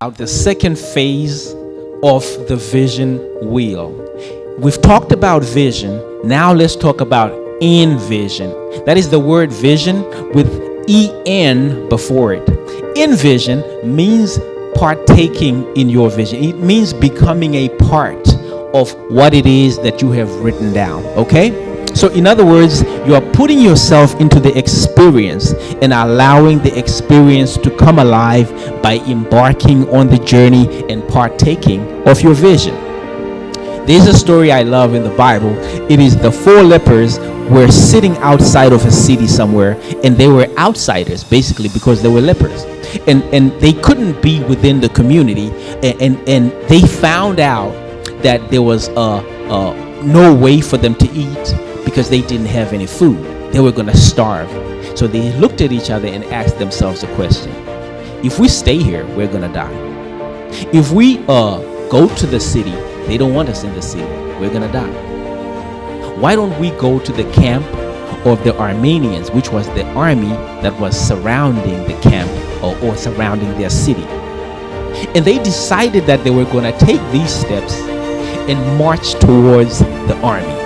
about the second phase of the vision wheel. We've talked about vision. Now let's talk about envision. That is the word vision with en before it. Envision means partaking in your vision. It means becoming a part of what it is that you have written down. Okay? So in other words, you are putting yourself into the experience and allowing the experience to come alive by embarking on the journey and partaking of your vision. There's a story I love in the Bible. It is the 4 lepers were sitting outside of a city somewhere, and they were outsiders basically because they were lepers. And they couldn't be within the community, and they found out that there was no way for them to eat because they didn't have any food. They were going to starve. So they looked at each other and asked themselves a question. If we stay here, we're going to die. If we go to the city, they don't want us in the city. We're going to die. Why don't we go to the camp of the Armenians, which was the army that was surrounding the camp or surrounding their city? And they decided that they were going to take these steps and march towards the army.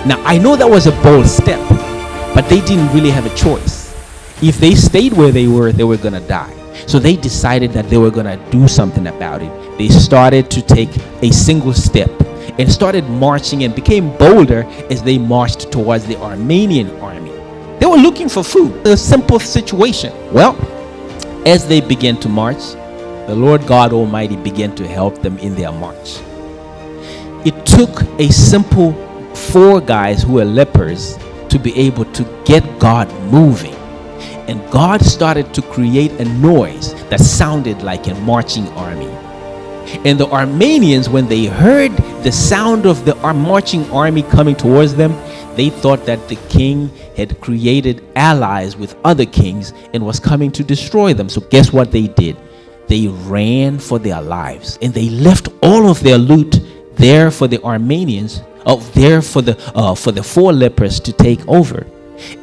Now, I know that was a bold step, but they didn't really have a choice. If they stayed where they were going to die. So they decided that they were going to do something about it. They started to take a single step and started marching and became bolder as they marched towards the Armenian army. They were looking for food, a simple situation. Well, as they began to march, the Lord God Almighty began to help them in their march. It took a simple 4 guys who were lepers to be able to get God moving. And God started to create a noise that sounded like a marching army. And the Armenians, when they heard the sound of the marching army coming towards them, they thought that the king had created allies with other kings and was coming to destroy them. So guess what they did? They ran for their lives, and they left all of their loot there for the Armenians, there for the 4 lepers to take over.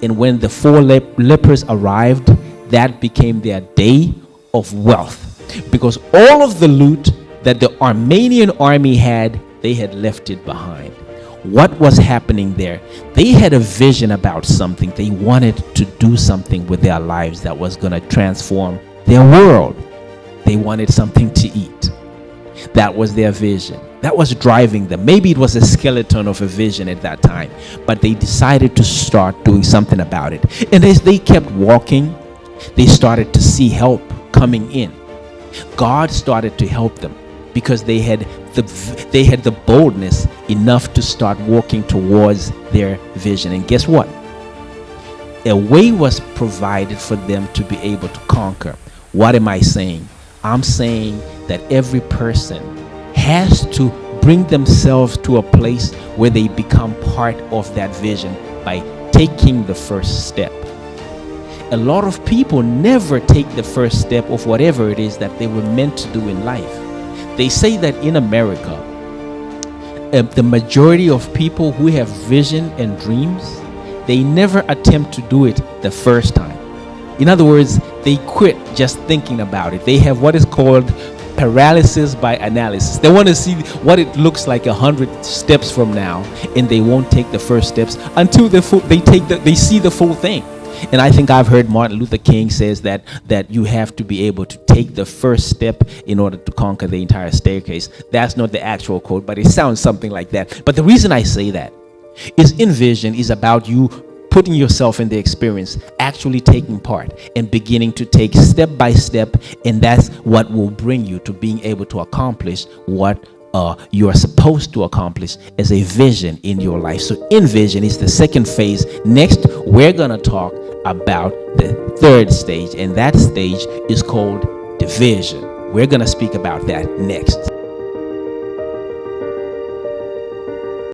And when the 4 lepers arrived, that became their day of wealth, because all of the loot that the Armenian army had, they had left it behind. What was happening there? They had a vision about something. They wanted to do something with their lives that was going to transform their world. They wanted something to eat. That was their vision. That was driving them. Maybe it was a skeleton of a vision at that time, but they decided to start doing something about it. And as they kept walking, they started to see help coming in. God started to help them because they had the boldness enough to start walking towards their vision. And guess what? A way was provided for them to be able to conquer. What am I saying? I'm saying that every person has to bring themselves to a place where they become part of that vision by taking the first step. A lot of people never take the first step of whatever it is that they were meant to do in life. They say that in America, the majority of people who have vision and dreams, they never attempt to do it the first time. In other words, they quit just thinking about it. They have what is called paralysis by analysis. They want to see what it looks like 100 steps from now, and they won't take the first steps until they see the full thing. And I think I've heard Martin Luther King says that you have to be able to take the first step in order to conquer the entire staircase. That's not the actual quote, but it sounds something like that. But the reason I say that is Envision is about you putting yourself in the experience, actually taking part and beginning to take step by step, and that's what will bring you to being able to accomplish what you are supposed to accomplish as a vision in your life. So Envision is the second phase. Next, we're gonna talk about the third stage, and that stage is called Division. We're gonna speak about that next.